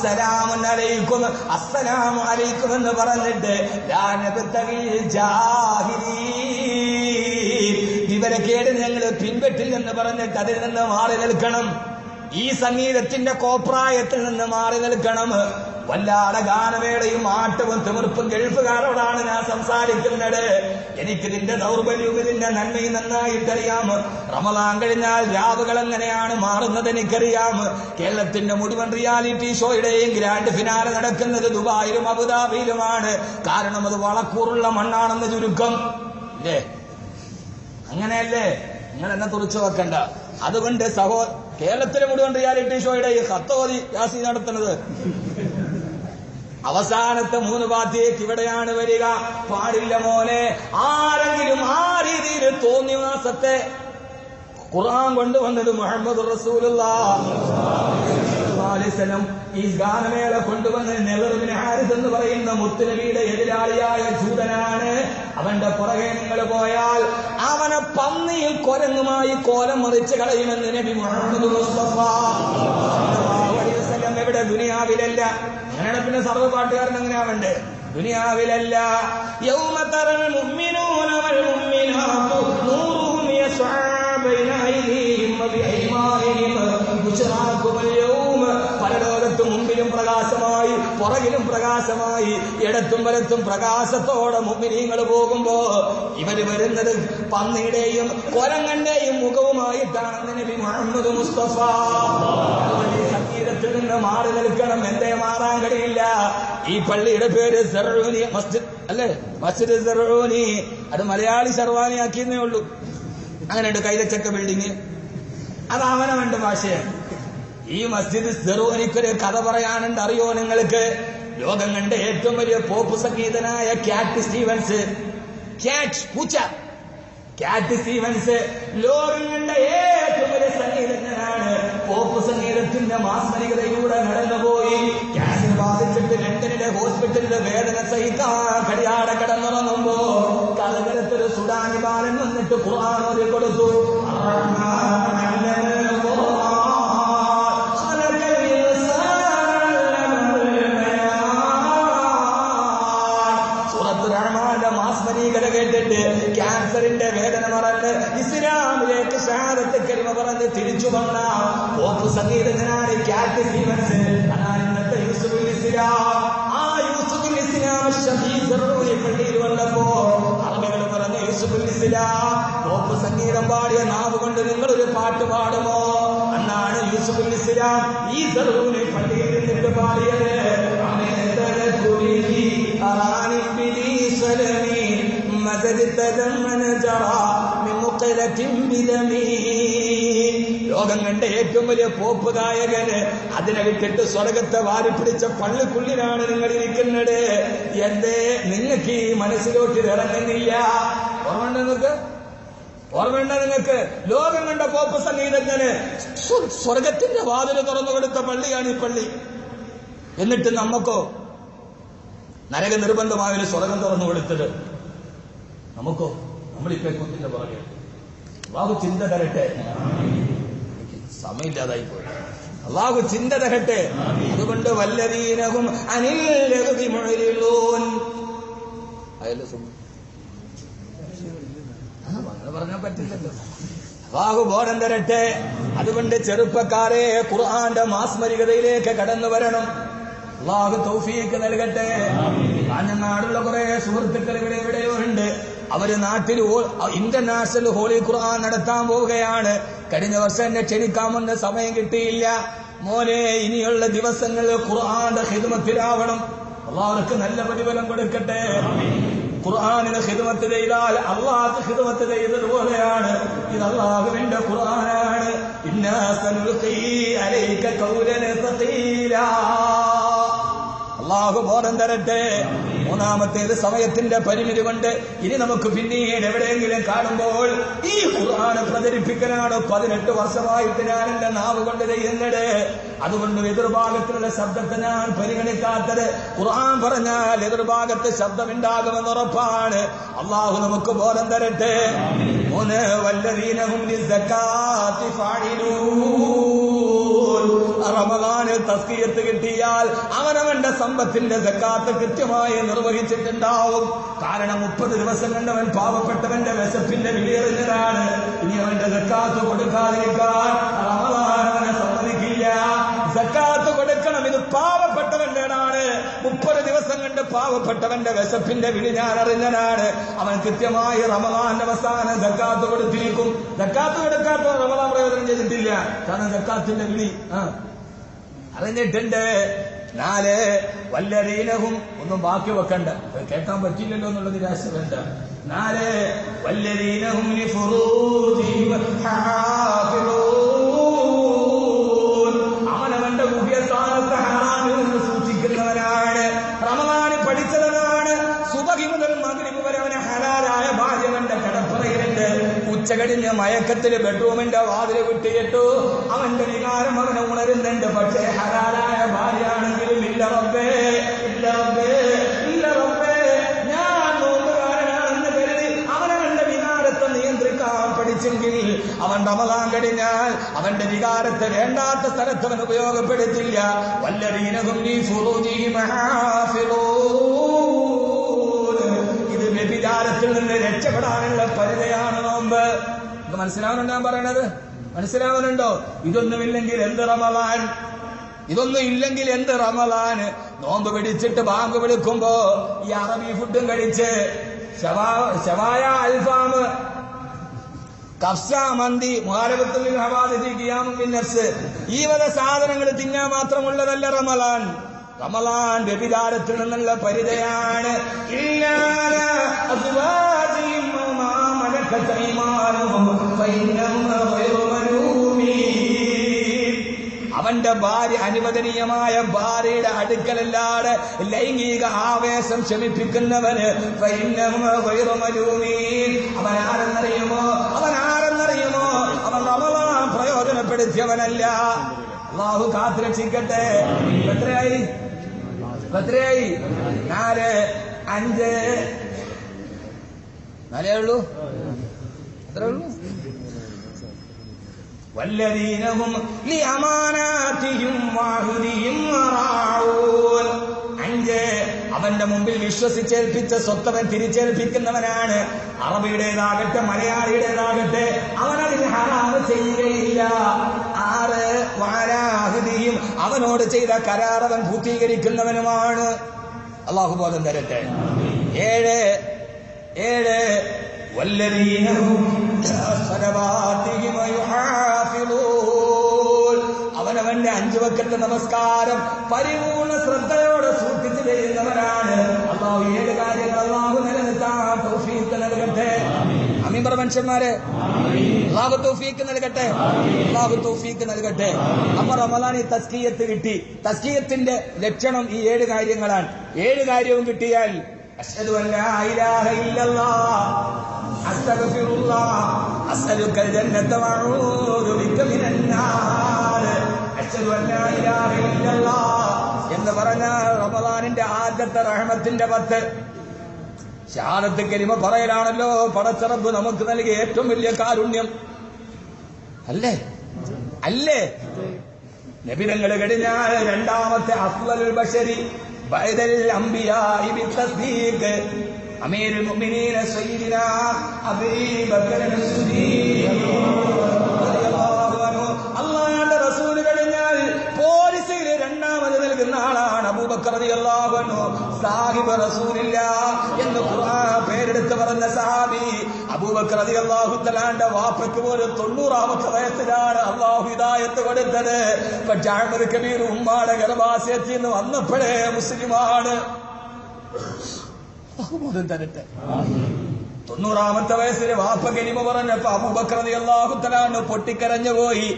A: അസ്സലാമു അലൈക്കും അസ്സലാമു അലൈക്കും എന്ന് പറഞ്ഞിട്ട് ലാ നബ്തഗിൽ ജാഹിലീൻ, വിവരക്കേട് ഞങ്ങൾ പിൻപറ്റില്ലെന്ന് പറഞ്ഞിട്ട് അതിൽ നിന്ന് മാറി നിൽക്കണം. ഈ സംഗീതത്തിന്റെ കോപ്രായത്തിൽ നിന്ന് മാറി നിൽക്കണം. വല്ലാതെ ഗാനമേളയും ആട്ടവും തിമിർപ്പും ഗൾഫുകാരോടാണ് ഞാൻ സംസാരിക്കുന്നത്. എനിക്കിതിന്റെ ദൗർബല്യവും ഇതിന്റെ നന്മയും നന്നായിട്ടറിയാം. റമദാൻ കഴിഞ്ഞാൽ രാവുകൾ എങ്ങനെയാണ് മാറുന്നത് എനിക്കറിയാം. കേരളത്തിന്റെ മുഴുവൻ റിയാലിറ്റി ഷോയുടെയും ഗ്രാൻഡ് ഫിനാലെ നടക്കുന്നത് ദുബായിലും അബുദാബിയിലുമാണ്. കാരണം അത് വളക്കൂറുള്ള മണ്ണാണെന്ന് ചുരുക്കം. ഇല്ലേ? അങ്ങനെയല്ലേ? നിങ്ങൾ എന്നെ തുറച്ചു വെക്കണ്ട. അതുകൊണ്ട് കേരളത്തിലെ മുഴുവൻ റിയാലിറ്റി ഷോയുടെ ഈ ഖത്തോദി യാസീൻ നടത്തുന്നത് അവസാനത്തെ 3 പാത്തിയേക്ക് ഇവിടെയാണ് വരിക. പാടില്ല മോനെ. ആരെങ്കിലും ആ രീതിയിൽ തോന്നിവാസത്തെ ഖുർആൻ കൊണ്ടുവന്നത് മുഹമ്മദ് റസൂലുള്ളാഹി സ്വല്ലല്ലാഹു അലൈഹി വസല്ലം ഈ ഗാനമേള കൊണ്ടുവന്നത് നളർ ഇബ്നു ഹാരിസ് എന്ന് പറയുന്ന മുത്തുനബിയുടെ എതിരാളിയായ ജൂതനാണ്. അവന്റെ പുറകെ നിങ്ങൾ പോയാൽ അവനെ പന്നിയിൽ കൊരങ്ങുമായി കോലം മറിച്ച് കളയുമെന്ന് നബി മുഹമ്മദ് മുസ്തഫ സ്വല്ലല്ലാഹു അലൈഹി വസല്ലം. എവിടെ? ദുനിയാവിലല്ല. അങ്ങനെയാണ് പിന്നെ സർവ്വ പാട്ടുകാരൻ അങ്ങനെ ആവണ്ടേ? ദുനിയാവിലല്ല. യൗമ തറൽ മുഅ്മിനൂന വൽ മുഅ്മിനാതു നൂറുഹും യസ്ആ ബൈന ഐദീഹിം വബിഐമാനിഹിം ബുശ്റാകുമുൽ യൗമ. പരലോകത്തും മുമ്പിലും പ്രകാശമായി പുറകിലും പ്രകാശമായി ഇടത്തും വലത്തും പ്രകാശത്തോടെ മുഅ്മിനീങ്ങൾ പോകുമ്പോ ഇവര് വരുന്നത് പന്നിയുടെയും കൊരങ്ങന്റെയും മുഖവുമായിട്ടാണെന്ന് നബി മുഹമ്മദ് മുസ്തഫ. സംഗീതത്തിൽ നിന്ന് മാറി നിൽക്കണം. എന്തേ മാറാൻ കഴിയില്ല? ഈ പള്ളിയുടെ പേര് സറൂനി മസ്ജിദ് അല്ലേ? മസ്ജിദ് സറൂനി. അത് മലയാളി ശർവാനി ആക്കിയെന്നേ ഉള്ളൂ. അങ്ങനെയുണ്ട് കൈലച്ചക്ക ബിൽഡിങ്. അത് അവനവന്റെ ഭാഷയാണ്. ഈ മസ്ജിദ് സറൂനിക്കൊരു കഥ പറയാനുണ്ട്. അറിയോ നിങ്ങൾക്ക്? ലോകം കണ്ട ഏറ്റവും വലിയ പോപ്പ് സംഗീതനായ ക്യാറ്റ് സ്റ്റീവൻസ്, പൂച്ച ക്യാറ്റ് സ്റ്റീവൻസ് ലോകം കണ്ട ഏറ്റവും വലിയ സംഗീതജ്ഞനാണ്. പോപ്പ് സംഗീതത്തിന്റെ മാസ്മരികതയിലൂടെ നടന്നുപോയി. ക്യാൻസർ ബാധിച്ചിട്ട് ലണ്ടനിലെ ഹോസ്പിറ്റലിലെ വേദന സഹിക്കാൻ കഴിയാതെ കിടന്നുറങ്ങുമ്പോ കലകരത്തൊരു സുഡാനി ബാലൻ വന്നിട്ട് ഖുർആൻ ഓതി കൊടുത്തു. മാസ്മരീകത കേട്ടിട്ട് ക്യാൻസറിന്റെ വേദന മറന്ന് ഇസ്ലാമിലേക്ക് ഷഹാദത്ത് കലിമ പറഞ്ഞ് തിരിച്ചു വന്ന പോപ്പ് സംഗീതജ്ഞനാണ് ക്യാറ്റ് സ്റ്റീവൻസ്. അതാണ് ഇന്നത്തെ യൂസുഫുൽ ഇസ്ലാം. ആ യൂസുഫുൽ ഇസ്ലാം പള്ളിയിൽ വന്നപ്പോ അറബികൾ പറഞ്ഞ യൂസുഫുൽ ഇസ്ലാം പോപ്പ് സംഗീതം പാടിയ നാവ് കൊണ്ട് നിങ്ങളൊരു പാട്ട് പാടുമോ? എന്നാണ് യൂസുഫുൽ ഇസ്ലാം ഈ സറൂനി പള്ളിയിൽ നിന്നിട്ട് പാടിയത്. ലോകം കണ്ട ഏറ്റവും വലിയ പോപ്പ് ഗായകന് അതിനെ വിട്ടിട്ട് സ്വർഗത്തെ വാരിപ്പിടിച്ച പള്ളിക്കുള്ളിലാണ് നിങ്ങൾ ഇരിക്കുന്നത്. എന്തേ നിങ്ങൾക്ക് ഈ മനസ്സിലോട്ട് ഇറങ്ങുന്നില്ല? ഓർമ്മയുണ്ട നിങ്ങൾക്ക്? ലോകം കണ്ട പോപ്പ് സംഗീതജ്ഞന് സ്വർഗത്തിന്റെ വാതില് തുറന്നു കൊടുത്ത പള്ളിയാണ് ഈ പള്ളി. എന്നിട്ട് നമുക്കോ നരക നിർബന്ധമായൊരു സ്വർഗം തുറന്നു കൊടുത്തത് നമുക്കോ? നമ്മളിപ്പോ കുത്തിന്റെ പുറകെ. അള്ളാഹു ചിന്ത തരട്ടെ. സമയമില്ലാതായി പോയി. അള്ളാഹു ചിന്ത തരട്ടെ. അതുകൊണ്ട് വല്ലദീനഹും അനിൽ ലഗ്വി മുഅ്രിദൂൻ. പറഞ്ഞാൽ പറ്റില്ലല്ലോ. അള്ളാഹു ബോധം തരട്ടെ. അതുകൊണ്ട് ചെറുപ്പക്കാരെ ഖുർആന്റെ മാസ്മരികതയിലേക്ക് കടന്നു വരണം. അള്ളാഹു തൗഫീഖ് നൽകട്ടെ. കാഞ്ഞങ്ങാടുള്ള കുറെ സുഹൃത്തുക്കൾ ഇവിടെയോ ഉണ്ട്. അവര് നാട്ടിൽ ഇന്റർനാഷണൽ ഹോളി ഖുർആൻ നടത്താൻ പോവുകയാണ്. കഴിഞ്ഞ വർഷം എന്നെ ക്ഷണിക്കാമെന്ന് സമയം കിട്ടിയില്ല. മോനെ, ഇനിയുള്ള ദിവസങ്ങളിൽ ഖുർആന്റെ ഖിദ്മത്തിലാവണം. അള്ളാഹുക്ക് നല്ല പ്രതിഫലം കൊടുക്കട്ടെ. ഖുർആനിന് ഖിദ്മത്ത് ചെയ്താൽ അള്ളാഹ് ഖിദ്മത്ത് ചെയ്തതുപോലെയാണ്. ഇത് അള്ളാഹുവിന്റെ ഖുർആനാണ്. ഇന്നാ സനുൽഖീ അലൈക ഖൗലൻ ഖീലാ. അള്ളാഹു ബോധം തരട്ടെ. മൂന്നാമത്തേത് സമയത്തിന്റെ പരിമിതി കൊണ്ട് ഇനി നമുക്ക് പിന്നീട് എവിടെയെങ്കിലും കാണുമ്പോൾ ഈ ഖുർആൻ പ്രചരിപ്പിക്കാനാണ് 18 വർഷമായിട്ട് ഞാൻ എന്റെ നാവ് കൊണ്ട് ചെയ്യുന്നത്. അതുകൊണ്ട് എതിർഭാഗത്തിലുള്ള ശബ്ദത്തെ ഞാൻ പരിഗണിക്കാത്തത്. ഖുർആൻ പറഞ്ഞാൽ എതിർഭാഗത്ത് ശബ്ദമുണ്ടാകുമെന്ന് ഉറപ്പാണ്. അള്ളാഹു നമുക്ക് ബോധം തരട്ടെ. വല്ലദീനഹും ലിസ്സകാത്തി ഫാഇലൂൻ. റമദാനിൽ തസ്കിയത്ത് കിട്ടിയാൽ അവനവന്റെ സമ്പത്തിന്റെ സക്കാത്ത് കൃത്യമായി നിർവഹിച്ചിട്ടുണ്ടാവും. കാരണം 30 ദിവസം കണ്ടവൻ പാവപ്പെട്ടവന്റെ വിശപ്പിന്റെ വിലയെറിഞ്ഞതാണ്. ഇനി അവന്റെ സക്കാത്ത് കൊടുക്കാതിരിക്കാൻ റമദാൻ അവനെ സമ്മതിക്കില്ല. സക്കാത്ത് കൊടുക്കണം, ഇത് പാവപ്പെട്ടവന്റേതാണ്. 30 ദിവസം കണ്ട് പാവപ്പെട്ടവന്റെ വിശപ്പിന്റെ വിളി ഞാൻ അറിഞ്ഞതാണ്. അവൻ കൃത്യമായി റമദാന്റെ അവസാനം സക്കാത്ത് കൊടുത്തിരിക്കും. സക്കാത്ത് കൊടുക്കാത്ത റമദാൻ പ്രയോജനം ചെയ്തിട്ടില്ല. കാരണം സക്കാത്തിന്റെ വിളി അറിഞ്ഞിട്ടുണ്ട്. 4 വല്ലദീനഹും, ഒന്നും ബാക്കി വെക്കണ്ട, കേൾക്കാൻ പറ്റില്ലല്ലോ എന്നുള്ള നിരാശ വേണ്ട. 4 വല്ലദീനഹും ലിഫുറൂജിഹിം ഹാഫിളൂൻ, അവനവന്റെ മുഖ്യസ്ഥാനത്ത് ഹറാമിൽ നിന്ന് സൂക്ഷിക്കുന്നവനാണ്. റമദാനിൽ പഠിച്ചവനാണ്. സുബഹി മുതൽ മഗ്രിബ് വരെ അവന് ഹലാലായ ഭാര്യവന്റെ കിടപ്പറയിലുണ്ട്. ഉച്ച കഴിഞ്ഞ് മയക്കത്തില് ബെഡ്റൂമിന്റെ വാതില് വിട്ടിട്ടു അവന്റെ വികാരം അവനെ ഉണരുന്നുണ്ട്. പക്ഷേ ഹലാലായ ഭാര്യയാണെങ്കിലും ഇല്ല റബ്ബേ, ഇല്ല റബ്ബേ, ഇല്ല റബ്ബേ, ഞാൻ നോമ്പുകാരനാണെന്ന് കരുതി അവനവന്റെ വികാരത്തെ നിയന്ത്രിക്കാൻ പഠിച്ചെങ്കിൽ അവൻ റമദാൻ കഴിഞ്ഞാൽ അവന്റെ വികാരത്തെ വേണ്ടാത്ത സ്ഥലത്ത് അവൻ ഉപയോഗപ്പെടുത്തില്ല. വല്ലദീനഹും ലിഫുറൂജിഹിം ഹാഫിളൂൻ, ഇത് വ്യഭിചാരത്തിൽ നിന്ന് രക്ഷപ്പെടാനുള്ള പരിചയാണ് നോമ്പ്. ഇത് മനസ്സിലാവുന്നുണ്ടോ ഞാൻ പറയണത്? മനസ്സിലാവുന്നുണ്ടോ? ഇതൊന്നുമില്ലെങ്കിൽ എന്ത് റമദാൻ, ഇതൊന്നും ഇല്ലെങ്കിൽ എന്ത് റമദാൻ? നോമ്പ് പിടിച്ചിട്ട് ബാങ്ക് വിളിക്കുമ്പോ ഈ അറബി ഫുഡും കഴിച്ച് ശവായ, അൽഫാം, കഫ്സ, മന്തി, മുഹാരബത്തുൽ ഹവാദിഥി, ഖിയാമുൻ ബിന്നഫ്സ്, ഈ വക സാധനങ്ങൾ തിന്നാൻ മാത്രമുള്ളതല്ല റമദാൻ. റമദാൻ വ്യഭിചാരത്തിൽ നിന്നുള്ള പരിചയാണ്. അവന്റെ ഭാര്യ, അനുവദനീയമായ ഭാര്യയുടെ അടുക്കലല്ലാതെ ലൈംഗിക ആവേശം ശമിപ്പിക്കുന്നവന് അവനാരെന്നറിയുമോ? അവനാരെന്നറിയുമോ? അവൻ റമദാൻ പ്രയോജനപ്പെടുത്തിയവനല്ല. അല്ലാഹു കാത്തുരക്ഷിക്കട്ടെ. എത്രയായി? 4, 5, 4 ഉള്ളൂ. എത്രേ ഉള്ളൂ? വല്ലദീനഹും ലിഅമാനാതിഹിം വഅഹ്ദിഹിം റാഊൻ. 5, അവന്റെ മുമ്പിൽ വിശ്വസിച്ചേൽപ്പിച്ച സ്വത്തവൻ തിരിച്ചേൽപ്പിക്കുന്നവനാണ്. അറബിയുടേതാകട്ടെ മലയാളിയുടേതാകട്ടെ അവനതിന് ഹറാമ് ചെയ്യുകയില്ല. 6 വഅലാഹ്ദിഹിം, അവനോട് ചെയ്ത കരാർ അവൻ പൂർത്തീകരിക്കുന്നവനുമാണ്. അല്ലാഹു ബോധം തരട്ടെ. 7 വല്ലദീനഹും സലവാതിഹിം യുഹാഫിളൂൻ, അവനവന്റെ 5 വക്തത്തെ നമസ്കാരം പരിപൂർണ ശ്രദ്ധയോടെ സൂക്ഷിച്ചു ചെയ്യുന്നവനാണ്. അല്ലാഹു 7 കാര്യങ്ങൾ അല്ലാഹു നിലനിർത്താൻ തൗഫീഖ് നൽകട്ടെ. ആമീൻ പറ മനുഷ്യന്മാരെ. അല്ലാഹു തൗഫീഖ് നൽകട്ടെ. അല്ലാഹു തൗഫീഖ് നൽകട്ടെ. നമ്മൾ റമദാനിൽ തസ്കിയത്ത് കിട്ടി. തസ്കിയത്തിന്റെ ലക്ഷണം ഈ 7 കാര്യങ്ങളാണ്. 7 കാര്യവും കിട്ടിയാൽ അശ്ഹദു അൻ ലാ ഇലാഹ ഇല്ലല്ലാഹ് അസ്തഗ്ഫിറുല്ലാഹ് അസ്അലുക്കൽ ജന്നത വഅഊദു ബിക മിനൻ നാർ. അശ്ഹദു അൻ ലാ ഇലാഹ ഇല്ലല്ലാഹ് എന്ന് പറഞ്ഞാൽ റമദാനിന്റെ ആദ്യത്തെ റഹ്മത്തിന്റെ 10 ഷഹാദത്ത് കലിമ പറയലാണല്ലോ പടച്ച റബ്ബ് നമുക്ക് നൽകിയ ഏറ്റവും വലിയ കാരുണ്യം. അല്ലേ? അല്ലേ? നബിതങ്ങൾ കഴിഞ്ഞാൽ രണ്ടാമത്തെ അഫ്ളലുൽ ബശരി ബഅദൽ അംബിയാഇ ബിത്തസ്ദീഖ് അമീറുൽ മുഅ്മിനീന സയ്യിദിനാ അബീ ബക്കർ അസ്-സിദ്ദീഖ് റളിയല്ലാഹു അൻഹു. അല്ലാഹുവിന്റെ റസൂൽ കഴിഞ്ഞാൽ പോലീസിൽ രണ്ടാമത് നൽകുന്ന ആളാണ് അബൂബക്കർ റളിയല്ലാഹു അൻഹു. സാഹിബ് റസൂലില്ലാഹ് എന്ന് ഖുർആൻ പേരെടുത്ത് പറഞ്ഞ സഹാബി അബൂബക്കർ റളിയല്ലാഹു തആലാന്റെ വാപ്പയ്ക്ക് പോലും 90ാമത്തെ വയസ്സിലാണ് അല്ലാഹു ഹിദായത്ത് കൊടുത്തത്. പക്ഷേ അഹ്മദ് കബീർ ഉമ്മാടെ ഗർഭാശയത്തിൽ നിന്ന് വന്നപ്പോഴേ മുസ്ലിമാണ്. ബോധം തരട്ടെ. 90ാമത്തെ വയസ്സിൽ വാപ്പ കലിമ പറഞ്ഞപ്പോ അബൂബക്കർ റളിയല്ലാഹു തആല പൊട്ടിക്കരഞ്ഞു പോയി.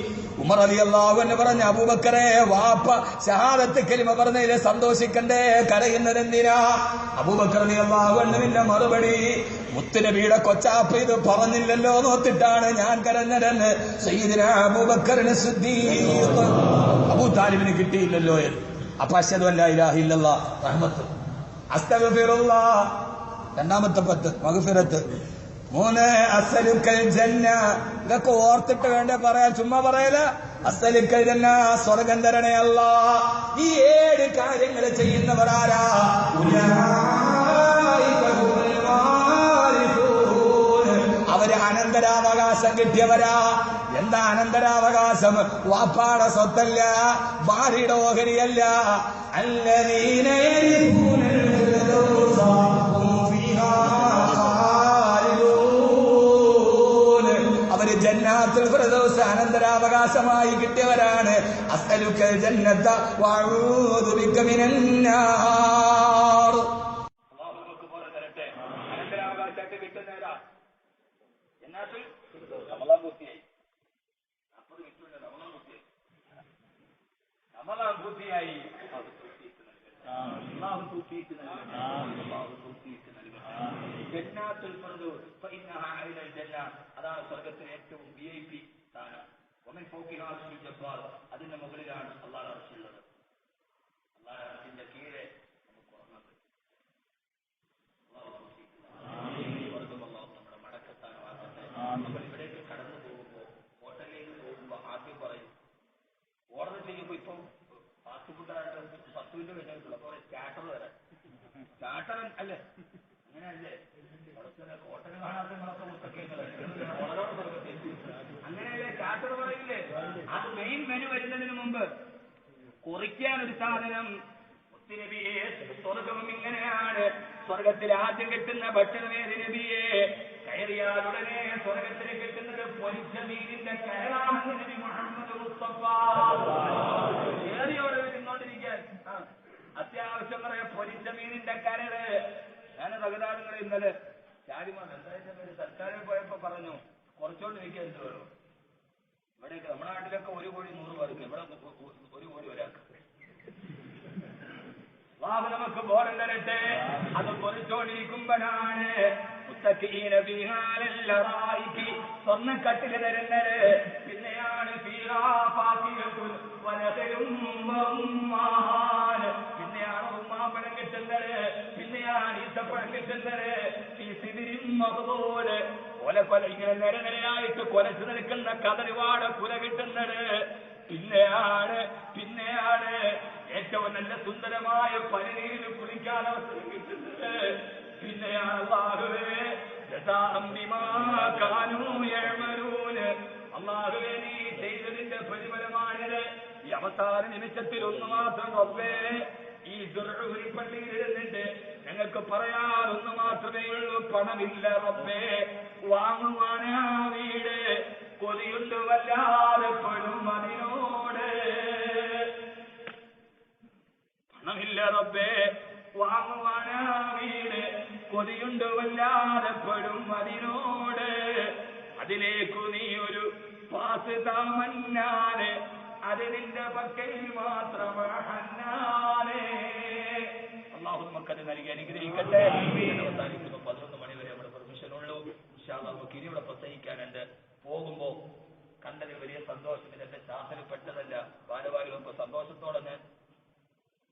A: ഉമർ റളിയല്ലാഹു അൻഹു പറഞ്ഞ അബൂബക്കറെ, വാപ്പ ഷഹാദത്ത് കലിമ പറഞ്ഞതിൽ സന്തോഷിക്കണ്ടേ, കരയുന്നത് എന്തിനാ? അബൂബക്കർ റളിയല്ലാഹു അൻഹുവിന്റെ മറുപടി, മുത്തുനബിയുടെ കൊച്ചാപ്പ ഇത് പറഞ്ഞില്ലല്ലോ നോത്തിട്ടാണ് ഞാൻ കരഞ്ഞതെന്ന്. സയ്യിദുനാ അബൂബക്കറിന് സിദ്ദീഖ്, അബൂ താലിബിന് കിട്ടിയില്ലല്ലോ. അപ്പൊ അശ്ഹദു അൻ ലാ ഇലാഹ ഇല്ലല്ലാഹ് റഹ്മത്ത്, അസ്തഗ്ഫിറുല്ലാഹ് രണ്ടാമത്തെ 10 മഗ്ഫിറത്ത്. 3 അസ്അലുക്കൽ ജന്ന. ഇതൊക്കെ ഓർത്തിട്ട് വേണ്ടേ പറയാൻ, ചുമ്മാ പറയല. അസ്സലുക്കൽ ജന്ന, സ്വർഗം തരണേ അല്ലാ. ഈ 7 കാര്യങ്ങൾ ചെയ്യുന്നവർ ആരാ? അവര് അനന്തരാവകാശം കിട്ടിയവരാ. എന്താ അനന്തരാവകാശം? വാപ്പാടെ സ്വത്തല്ല, ഭാര്യയുടെ ഓഹരിയല്ല. അല്ലദീന യരിഫൂനൽ ഫിർദൗസ ഹും ഫീഹാ ഖാലിദൂൻ. അവര് ജന്നാത്തുൽ ഫിർദൗസ് അനന്തരാവകാശമായി കിട്ടിയവരാണ്. അസ്അലുക്കൽ ജന്നത വഅഊദു ബിക മിനന്നാർ.
B: അതാണ് സ്വർഗത്തിലെ ഏറ്റവും VIP സ്ഥാനം. അതിന്റെ മുകളിലാണ് അള്ളാഹുവിന്റെ അർശുള്ളത്. അള്ളാഹുവിന്റെ അർശിന്റെ കീഴെ നമുക്ക് ഉറങ്ങുന്നത്. നമ്മുടെ മടക്കസ്ഥാനമാക്കട്ടെ. നമ്മൾ ഇവിടേക്ക് കടന്നു പോകുമ്പോൾ, ഹോട്ടലിലേക്ക് പോകുമ്പോൾ ആദ്യം പറയും, ഓർഡർ ചെയ്യുമ്പോൾ ഇപ്പം ഫാസ്റ്റ് ഫുഡായിട്ട് 10 മിനിറ്റ് കഴിഞ്ഞിട്ടുള്ളൂ. അപ്പോൾ സ്റ്റാർട്ടർ വരാം. സ്റ്റാർട്ടർ അല്ലേ? അങ്ങനെയല്ലേ? ഹോട്ടൽ കാണാത്തങ്ങളൊക്കെ അങ്ങനെയല്ലേ സ്റ്റാർട്ടർ പറയില്ലേ? അത് മെയിൻ മെനു വരുന്നതിന് മുമ്പ് കുറിക്കാൻ ഒരു സാധനം. നബിയെ, സ്വർഗം ഇങ്ങനെയാണ്. സ്വർഗത്തിൽ ആദ്യം കിട്ടുന്ന ഭക്ഷണമേത് നബിയെ? കയറിയാലുടനെ സ്വർഗത്തിൽ കിട്ടുന്നത് പൊരിച്ച മീനിന്റെ കയറാണെന്ന് നബി മുഹമ്മദ് മുസ്തഫ. കയറിയോടെ തിന്നോണ്ടിരിക്കാൻ അത്യാവശ്യം പറയാം പൊരിച്ച മീനിന്റെ കരട്. ഞാൻ തകരാറുകൾ ഇന്നലെ സർക്കാരിൽ പോയപ്പോ പറഞ്ഞു കുറച്ചുകൊണ്ട് എനിക്ക് എന്ത് വരും. ഇവിടെയൊക്കെ നമ്മുടെ നാട്ടിലൊക്കെ 1 കോഴി 100 പേർക്ക്, ഇവിടെ 1 കോഴി ഒരാൾക്ക്. നമുക്ക് ബോധം തരട്ടെ. അത് പൊറിച്ചോണ്ടിരിക്കുമ്പോഴാണ് സ്വർണ്ണക്കട്ടില് തരുന്നത്. പിന്നെയാണ് പിന്നെയാണ് ഉമ്മാപ്പഴം കിട്ടുന്നത്. പിന്നെയാണ് ഈത്തപ്പഴം കിട്ടുന്നത്. കൊല ഇങ്ങനെ നിരനിരയായിട്ട് കൊലച്ചു നിൽക്കുന്ന കതറിവാട കുല കിട്ടുന്നത്. പിന്നെയാണ് ഏറ്റവും നല്ല സുന്ദരമായ പനിനീരിൽ കുളിക്കാൻ അവസരം കിട്ടുന്നത്. പിന്നെയാണ് അല്ലാഹുവേ അല്ലാഹുവേ നീ ചെയ്തതിന്റെ പ്രതിഫലമാണിത്. ഈ അവസാന നിമിഷത്തിൽ ഒന്ന് മാത്രം റബ്ബേ, ഈ പള്ളിയിൽ ഇരുന്നിട്ട് ഞങ്ങൾക്ക് പറയാൻ ഒന്ന് മാത്രമേ ഉള്ളൂ. പണമില്ല റബ്ബേ, വാങ്ങുവാനാ വീട് കൊതിയുണ്ട് വല്ലാതെ പെടും അതിനോട്. പണമില്ല റബ്ബേ, വാങ്ങുവാനാ വീട് കൊതിയുണ്ട് വല്ലാതെ പെടും അതിനോട്. അതിലേക്കു നീ ഒരു പാസ് താമന്നാന്, അത് നിന്റെ പക്കൽ മാത്രമാണ്. അള്ളാഹു നമുക്കത് നൽകി അനുഗ്രഹിക്കട്ടെ. അവസാനിക്കുമ്പോൾ 11 മണി വരെ നമ്മുടെ പെർമിഷൻ ഉള്ളൂ. നമുക്ക് ഇനിയുടെ പ്രസംഗിക്കാനുണ്ട്. പോകുമ്പോ കണ്ടതിൽ വലിയ സന്തോഷം. ഇതെന്റെ ശാസന പെട്ടതല്ല. ഭാരവാഹികൾക്ക് സന്തോഷത്തോടെ ഞാൻ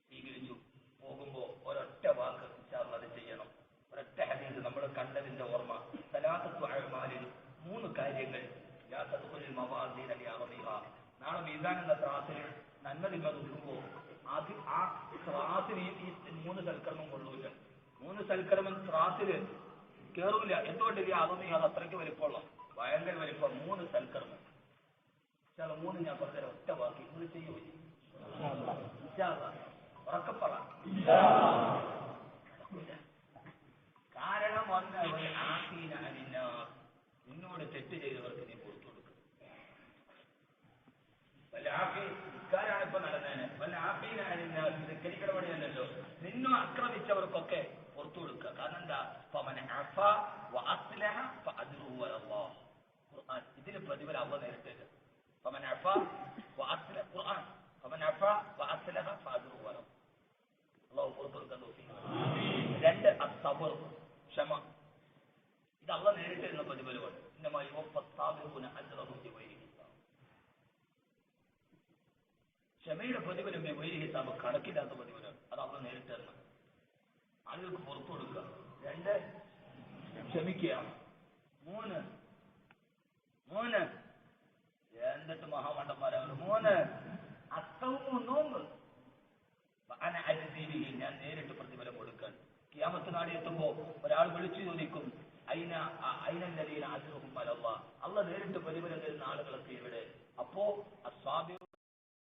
B: സ്വീകരിച്ചു. പോകുമ്പോ ഒരൊറ്റ വാക്ക് അത് ചെയ്യണം. ഒരൊറ്റ ഹദീസ് നമ്മൾ കണ്ടതിന്റെ ഓർമ്മ. സലാത്തു അഅ്മാലിൽ 3 കാര്യങ്ങൾ. നാളെ മീസാൻ എന്ന ത്രാസിൽ നന്മ നിങ്ങൾ നോക്കുമ്പോൾ ആദ്യം ആ ത്രാസിൽ ഈ 3 സൽക്കർമ്മം കൊള്ളൂല. 3 സൽക്കർമ്മം ത്രാസില് കേറൂല. എന്തുകൊണ്ട് ഈ അതൊന്നും അത് അത്രയ്ക്ക് വലിപ്പമുള്ള ഭയങ്കര വലിപ്പം. 3 സൽക്കർമ്മം. 3 ഞാൻ പറഞ്ഞ ഒറ്റ വാക്കി നിങ്ങൾ ചെയ്യൂ. ഉറക്കപ്പറ. കാരണം നിന്നോട് തെറ്റ് ചെയ്തവർക്ക് നീ പുറത്തു കൊടുക്കും. ഇക്കാരാണ് ഇപ്പൊ നടന്നേനെ. കരിക്കട പണിയല്ലോ. നിന്നും ആക്രമിച്ചവർക്കൊക്കെ പുറത്തു കൊടുക്കുക. കാരണം എന്താ? ഇതിന് പ്രതിഫലം അവ നേരിട്ട് രണ്ട് അസ്സബർ, ക്ഷമ. ഇത് അള്ള നേരിട്ട് എന്ന പ്രതിഫലമാണ്. ക്ഷമയുടെ പ്രതിഫലം ഹിസാബ് കണക്കില്ലാത്ത പ്രതിഫലമാണ്. അത് അള്ള നേരിട്ട് തരണം. ആളുകൾക്ക് പുറത്തു കൊടുക്കുക. 2 ക്ഷമിക്കുക. 3 എന്നിട്ട് മഹാമണ്ഡന്മാരാണ് ഒരാൾ വിളിച്ചു ചോദിക്കും, അള്ളാഹ് നേരിട്ട് പ്രതിഫലം തരുന്ന ആളുകളൊക്കെ ഇവിടെ. അപ്പോ അസ്വാബി